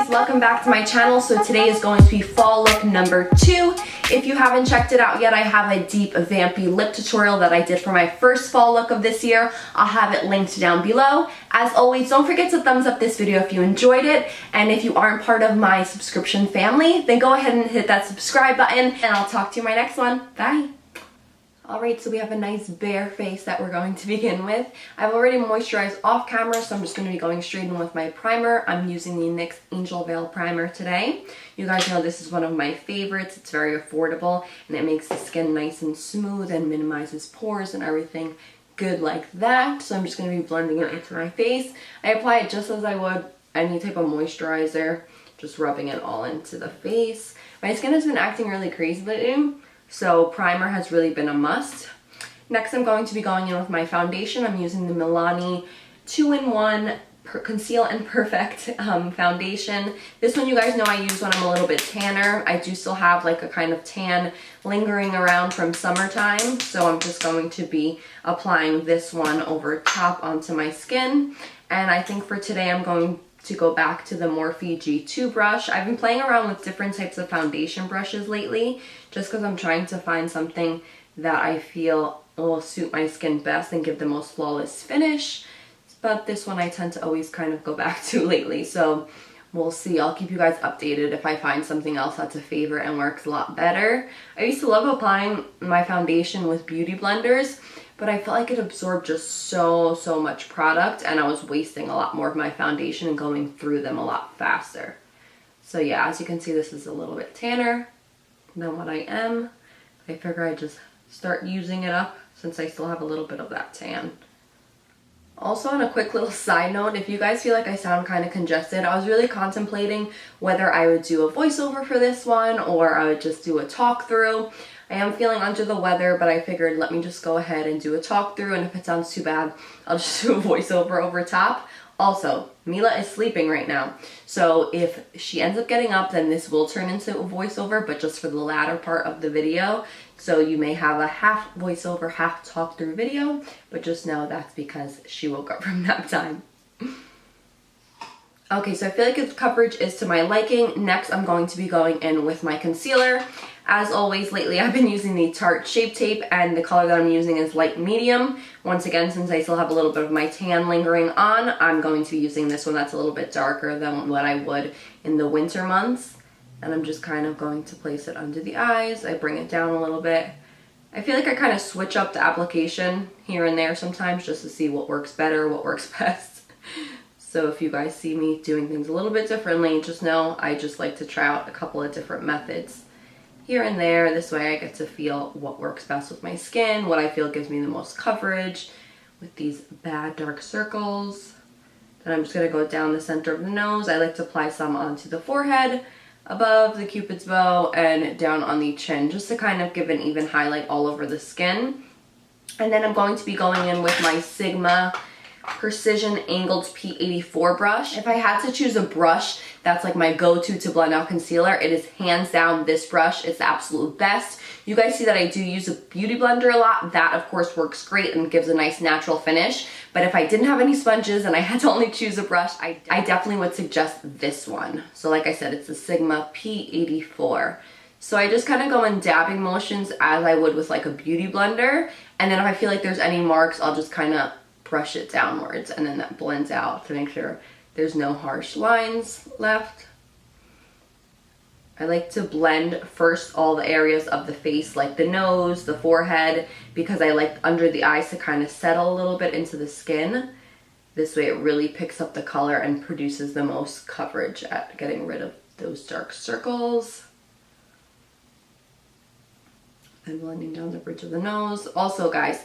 guys, welcome back to my channel. So today is going to be fall look number 2. If you haven't checked it out yet, I have a deep vampy lip tutorial that I did for my first fall look of this year. I'll have it linked down below. As always, don't forget to thumbs up this video if you enjoyed it, and if you aren't part of my subscription family, then go ahead and hit that subscribe button, and I'll talk to you in my next one. Bye! Alright, so we have a nice bare face that we're going to begin with. I've already moisturized off camera, so I'm just going to be going straight in with my primer. I'm using the NYX Angel Veil Primer today. You guys know this is one of my favorites. It's very affordable, and it makes the skin nice and smooth and minimizes pores and everything good like that. So I'm just going to be blending it into my face. I apply it just as I would any type of moisturizer, just rubbing it all into the face. My skin has been acting really crazy lately, so primer has really been a must. Next, I'm going to be going in with my foundation. I'm using the Milani 2-in-1 Conceal and Perfect foundation. This one, you guys know I use when I'm a little bit tanner. I do still have like a kind of tan lingering around from summertime, so I'm just going to be applying this one over top onto my skin. And I think for today I'm going to go back to the Morphe G2 brush. I've been playing around with different types of foundation brushes lately, just because I'm trying to find something that I feel will suit my skin best and give the most flawless finish. But this one I tend to always kind of go back to lately, so we'll see. I'll keep you guys updated if I find something else that's a favorite and works a lot better. I used to love applying my foundation with beauty blenders, but I felt like it absorbed just so much product, and I was wasting a lot more of my foundation and going through them a lot faster. So yeah, as you can see, this is a little bit tanner than what I am. I figure I just start using it up since I still have a little bit of that tan. Also, on a quick little side note, if you guys feel like I sound kind of congested, I was really contemplating whether I would do a voiceover for this one or I would just do a talk through. I am feeling under the weather, but I figured let me just go ahead and do a talk through, and if it sounds too bad, I'll just do a voiceover over top. Also, Mila is sleeping right now, so if she ends up getting up, then this will turn into a voiceover, but just for the latter part of the video. So you may have a half voiceover, half talk through video, but just know that's because she woke up from nap time. Okay, so I feel like its coverage is to my liking. Next, I'm going to be going in with my concealer. As always, lately I've been using the Tarte Shape Tape, and the color that I'm using is light medium. Once again, since I still have a little bit of my tan lingering on, I'm going to be using this one that's a little bit darker than what I would in the winter months. And I'm just kind of going to place it under the eyes. I bring it down a little bit. I feel like I kind of switch up the application here and there sometimes just to see what works better, what works best. So if you guys see me doing things a little bit differently, just know I just like to try out a couple of different methods here and there. This way I get to feel what works best with my skin, what I feel gives me the most coverage with these bad dark circles. Then I'm just going to go down the center of the nose. I like to apply some onto the forehead, above the cupid's bow, and down on the chin, just to kind of give an even highlight all over the skin. And then I'm going to be going in with my Sigma Precision Angled P84 brush. If I had to choose a brush that's like my go-to to blend out concealer, it is hands down this brush. It's the absolute best. You guys see that I do use a beauty blender a lot. That of course works great and gives a nice natural finish. But if I didn't have any sponges and I had to only choose a brush, I definitely would suggest this one. So like I said, it's the Sigma P84. So I just kind of go in dabbing motions as I would with like a beauty blender. And then if I feel like there's any marks, I'll just kind of brush it downwards, and then that blends out to make sure there's no harsh lines left. I like to blend first all the areas of the face, like the nose, the forehead, because I like under the eyes to kind of settle a little bit into the skin. This way it really picks up the color and produces the most coverage at getting rid of those dark circles. And blending down the bridge of the nose. Also, guys,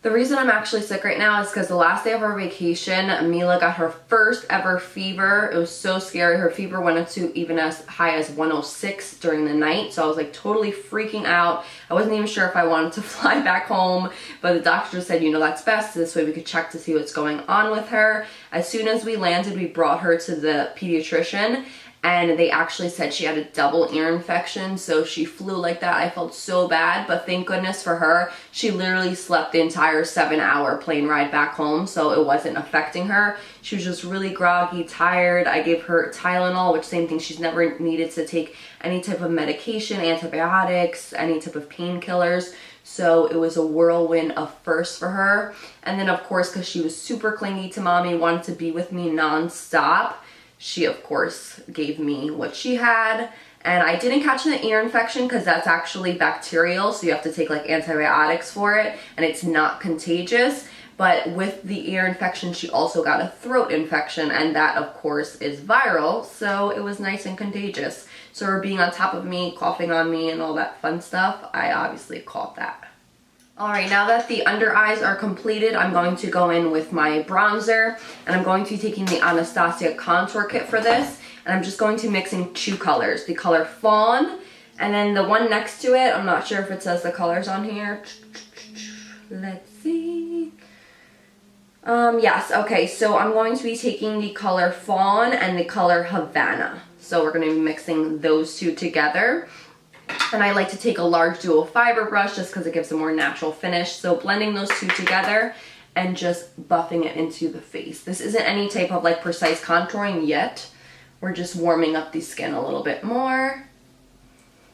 the reason I'm actually sick right now is because the last day of our vacation, Mila got her first ever fever. It was so scary. Her fever went up to even as high as 106 during the night. So I was like totally freaking out. I wasn't even sure if I wanted to fly back home, but the doctor just said, you know, that's best. This way we could check to see what's going on with her. As soon as we landed, we brought her to the pediatrician. and they actually said she had a double ear infection, so she flew like that. I felt so bad, but thank goodness for her, she literally slept the entire 7-hour plane ride back home, so it wasn't affecting her. She was just really groggy, tired. I gave her Tylenol, which same thing, she's never needed to take any type of medication, antibiotics, any type of painkillers. So it was a whirlwind of firsts for her. And then of course, because she was super clingy to mommy, wanted to be with me non-stop, she of course gave me what she had. And I didn't catch an ear infection because that's actually bacterial, so you have to take like antibiotics for it, and it's not contagious. But with the ear infection, she also got a throat infection, and that of course is viral, so it was nice and contagious. So her being on top of me, coughing on me, and all that fun stuff, I obviously caught that. Alright, now that the under eyes are completed, I'm going to go in with my bronzer, and I'm going to be taking the Anastasia contour kit for this, and I'm just going to mix in 2 colors, the color Fawn, and then the one next to it, I'm not sure if it says the colors on here. Let's see. Yes, okay, so I'm going to be taking the color Fawn and the color Havana. So we're going to be mixing those 2 together. And I like to take a large dual fiber brush just because it gives a more natural finish. So blending those 2 together and just buffing it into the face. This isn't any type of like precise contouring yet. We're just warming up the skin a little bit more.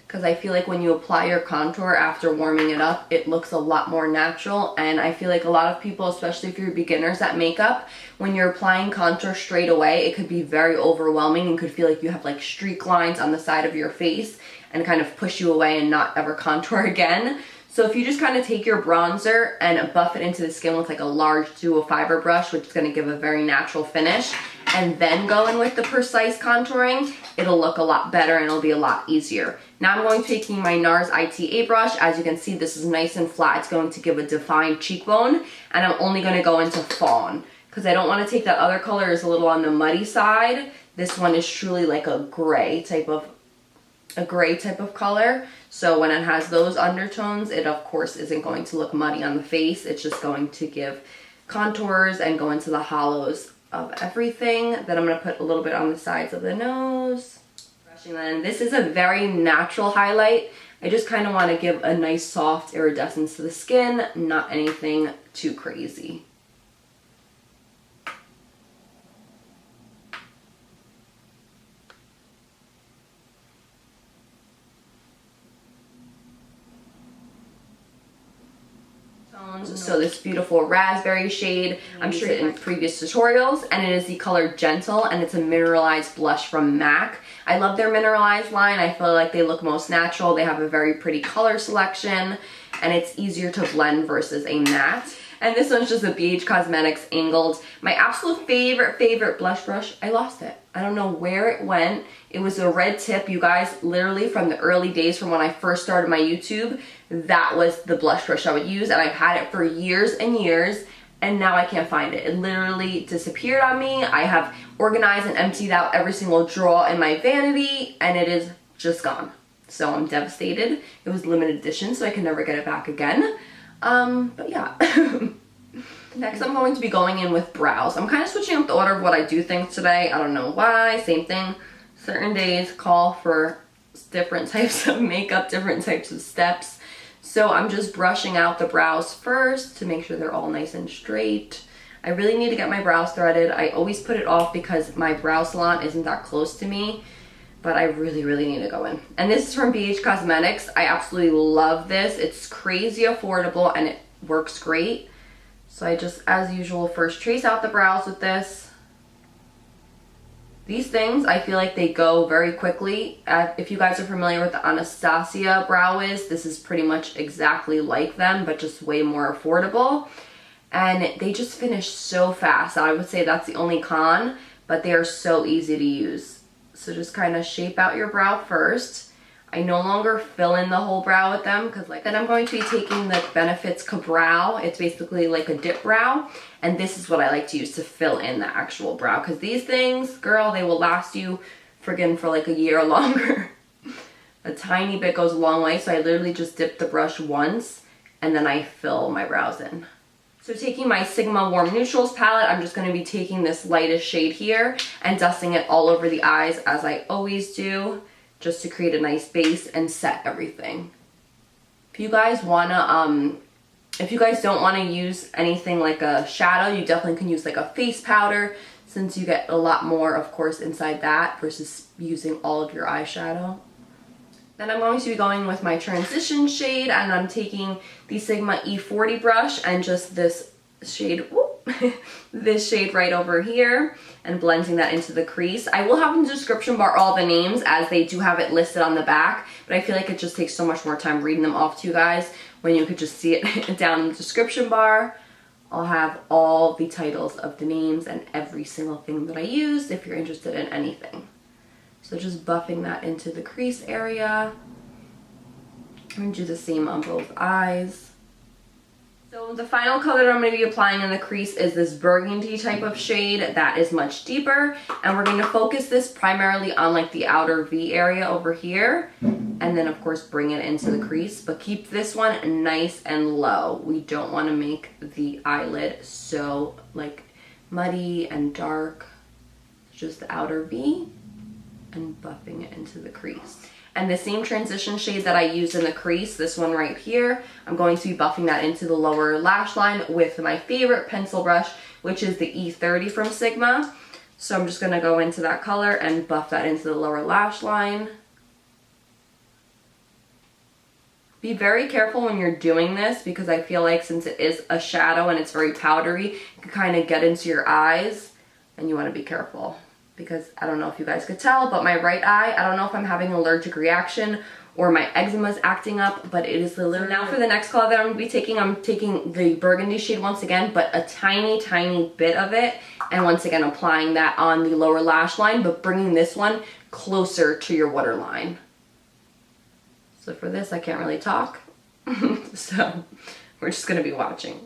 Because I feel like when you apply your contour after warming it up, it looks a lot more natural. And I feel like a lot of people, especially if you're beginners at makeup, when you're applying contour straight away, it could be very overwhelming. You could feel like you have like streak lines on the side of your face and kind of push you away and not ever contour again. So if you just kind of take your bronzer and buff it into the skin with like a large dual fiber brush, which is going to give a very natural finish, and then go in with the precise contouring, it'll look a lot better and it'll be a lot easier. Now I'm going to be taking my NARS ITA brush. As you can see, this is nice and flat. It's going to give a defined cheekbone, and I'm only going to go into Fawn because I don't want to take that other color is a little on the muddy side. This one is truly like a gray type of color. So when it has those undertones, it of course isn't going to look muddy on the face. It's just going to give contours and go into the hollows of everything. Then I'm going to put a little bit on the sides of the nose. Brushing that in. This is a very natural highlight. I just kind of want to give a nice soft iridescence to the skin, not anything too crazy. So this beautiful raspberry shade, I'm sure in previous tutorials, and it is the color Gentle, and it's a mineralized blush from MAC. I love their mineralized line. I feel like they look most natural. They have a very pretty color selection, and it's easier to blend versus a matte. And this one's just a BH Cosmetics Angled. My absolute favorite blush brush. I lost it. I don't know where it went. It was a red tip, you guys, literally from the early days from when I first started my YouTube. That was the blush brush I would use, and I've had it for years and years, and now I can't find it. It literally disappeared on me. I have organized and emptied out every single drawer in my vanity, and it is just gone. So I'm devastated. It was limited edition, so I can never get it back again. But yeah. Next I'm going to be going in with brows. I'm kind of switching up the order of what I do things today. I don't know why. Same thing. Certain days call for different types of makeup, different types of steps. So I'm just brushing out the brows first to make sure they're all nice and straight. I really need to get my brows threaded. I always put it off because my brow salon isn't that close to me, but I really need to go in. And this is from BH Cosmetics. I absolutely love this. It's crazy affordable and it works great. So I just, as usual, first trace out the brows with this. These things, I feel like they go very quickly. If you guys are familiar with the Anastasia brow wiz, this is pretty much exactly like them, but just way more affordable. And they just finish so fast. I would say that's the only con, but they are so easy to use. So just kind of shape out your brow first. I no longer fill in the whole brow with them because then I'm going to be taking the Benefits Ka-Brow. It's basically like a dip brow, and this is what I like to use to fill in the actual brow because these things, girl, they will last you friggin' for like a year or longer. A tiny bit goes a long way, so I literally just dip the brush once and then I fill my brows in. So taking my Sigma Warm Neutrals palette, I'm just going to be taking this lightest shade here and dusting it all over the eyes as I always do, just to create a nice base and set everything. If you guys don't want to use anything like a shadow, you definitely can use like a face powder, since you get a lot more, of course, inside that versus using all of your eyeshadow. Then I'm going to be going with my transition shade, and I'm taking the Sigma E40 brush and just this shade, this shade right over here, and blending that into the crease. I will have in the description bar all the names, as they do have it listed on the back, but I feel like it just takes so much more time reading them off to you guys when you could just see it down in the description bar. I'll have all the titles of the names and every single thing that I used if you're interested in anything. So just buffing that into the crease area. And do the same on both eyes. So the final color that I'm going to be applying in the crease is this burgundy type of shade that is much deeper. And we're going to focus this primarily on like the outer V area over here. And then of course bring it into the crease. But keep this one nice and low. We don't want to make the eyelid so like muddy and dark. Just the outer V. And buffing it into the crease. And the same transition shade that I used in the crease, this one right here, I'm going to be buffing that into the lower lash line with my favorite pencil brush, which is the E30 from Sigma. So I'm just going to go into that color and buff that into the lower lash line. Be very careful when you're doing this, because I feel like since it is a shadow and it's very powdery, it can kind of get into your eyes, and you want to be careful. Because I don't know if you guys could tell, but my right eye, I don't know if I'm having an allergic reaction or my eczema is acting up, but it is literally. Now for the next color that I'm going to be taking, I'm taking the burgundy shade once again, but a tiny, tiny bit of it. And once again, applying that on the lower lash line, but bringing this one closer to your waterline. So for this, I can't really talk. So we're just going to be watching.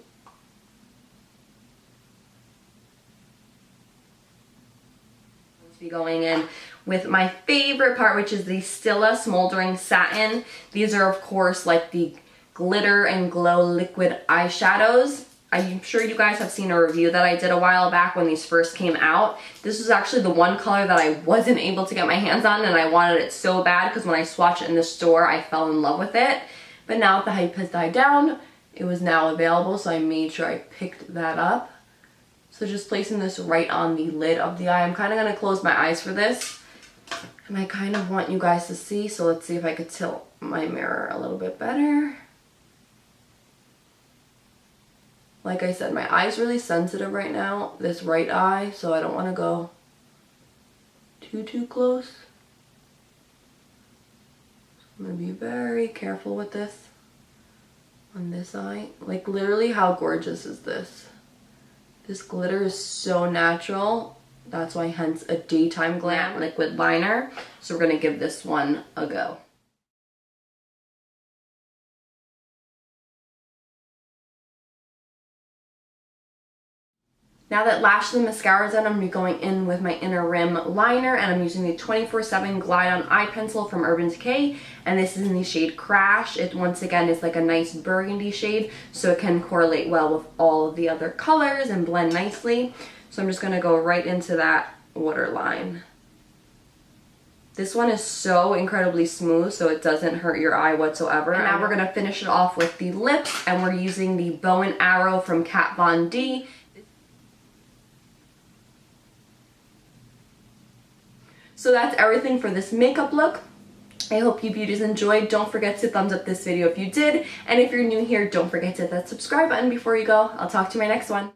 Be going in with my favorite part, which is the Stila Smoldering Satin. These are of course like the glitter and glow liquid eyeshadows. I'm sure you guys have seen a review that I did a while back when these first came out. This was actually the one color that I wasn't able to get my hands on, and I wanted it so bad because when I swatched it in the store I fell in love with it. But now that the hype has died down, it was now available, so I made sure I picked that up. So just placing this right on the lid of the eye. I'm kind of going to close my eyes for this. And I kind of want you guys to see. So let's see if I could tilt my mirror a little bit better. Like I said, my eye's really sensitive right now. This right eye. So I don't want to go too close. I'm going to be very careful with this on this eye. Like literally, how gorgeous is this? This glitter is so natural. That's why hence a daytime glam liquid liner. So we're going to give this one a go. Now that lash and mascara is done, I'm going to be going in with my inner rim liner, and I'm using the 24/7 Glide On Eye Pencil from Urban Decay, and this is in the shade Crash. It once again is like a nice burgundy shade, so it can correlate well with all of the other colors and blend nicely. So I'm just going to go right into that waterline. This one is so incredibly smooth, so it doesn't hurt your eye whatsoever. And now we're going to finish it off with the lips, and we're using the Bow and Arrow from Kat Von D. So that's everything for this makeup look. I hope you beauties enjoyed. Don't forget to thumbs up this video if you did. And if you're new here, don't forget to hit that subscribe button before you go. I'll talk to you in my next one.